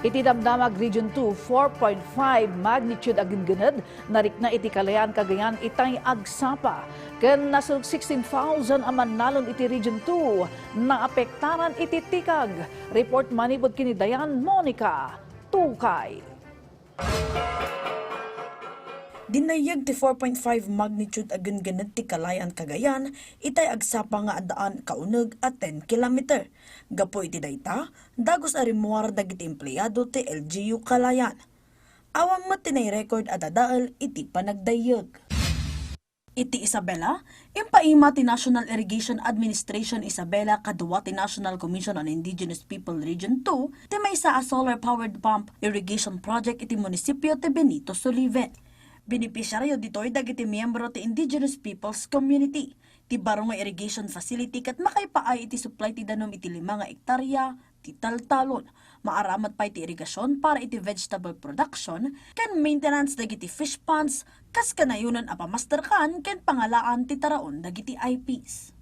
Iti Damdamag Region 2, 4.5 magnitude aginganad, narik na iti Kalayaan Cagayan itay agsapa. Ken nasulog 16,000 aman nalon iti Region 2, naapektaran iti tikag. Report manibod kini Dayan Monica Tukay. Dinayag ti 4.5 magnitude aginganad ti Kalayaan Cagayan, itay agsapa nga adaan kauneg at 10 kilometer. Gapo iti dayta, dagos arimuar dagiti empleyado ti LGU Kalayaan. Awam mat tinay record at adaal iti panagdayag. Iti Isabela, impaima ti National Irrigation Administration Isabela kadwa ti National Commission on Indigenous People Region 2, ti maysa a solar-powered pump irrigation project iti munisipyo ti Benito Soliven. Benepisyaryo dito'y dagiti miyembro ti Indigenous Peoples Community, ti baro nga irrigation facility kat makaipaay iti supply ti danom iti 5 nga hektarya, ti taltalon, maaramat pa iti irigasyon para iti vegetable production, ken maintenance dagiti fish ponds, kas kanayunan a pamasterkan ken pangalaan ti taraon dagiti IPs.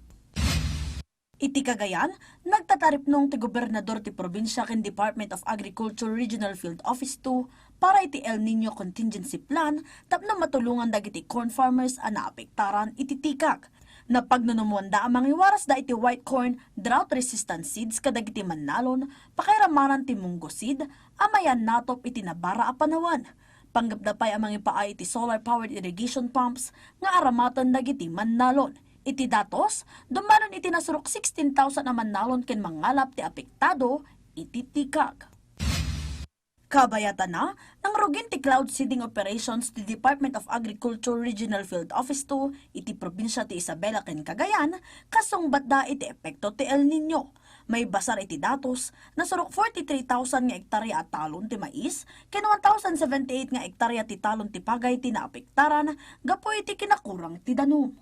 Iti Cagayan, nagtatarip nung ti gobernador ti probinsya ken Department of Agriculture Regional Field Office 2 para iti El Nino Contingency Plan tapno matulungan dagiti corn farmers a naapektaran iti tikak. Napagnunumuanda ang mangiwaras da iti white corn drought resistant seeds kadagiti mannalon, pakairamaran ti munggo seed, amayan natop iti nabara a panawan. Panggapdapay ang mangipaay iti solar powered irrigation pumps nga aramatan dagiti mannalon. Iti datos, dumanon iti nasurok 16,000 naman nalon ken mangalap ti apektado iti tikag. Kabayatan na, nang rugin ti cloud seeding operations ti Department of Agriculture Regional Field Office 2 iti probinsya ti Isabela ken Cagayan, kasungbat da iti epekto ti El Nino. May basar iti datos, nasurok 43,000 nga hektarya at talon ti mais, ken 1,078 nga hektarya ti talon ti pagay ti naapektaran, gapoy iti kinakurang ti danom.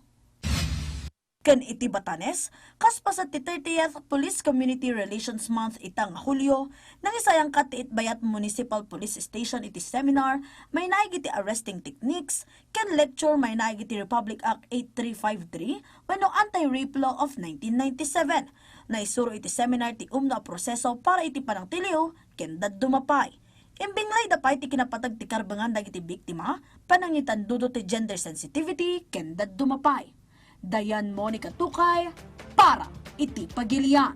Ken iti Batanes, kaspasat ti 30th Police Community Relations Month itang Hulyo, nangisayang kat ti Itbayat Municipal Police Station iti seminar, may naig iti arresting techniques, ken lecture may naig iti Republic Act 8353, wenno Anti-Rape Law of 1997. Naisuro iti seminar ti umno a proseso para iti panangtiliw, ken daddumapay. Imbinglay dapay ti kinapatag ti karbangan dagiti biktima, panangitan dudo ti gender sensitivity, ken daddumapay. Dayan Monica Tukay para iti Pagilian.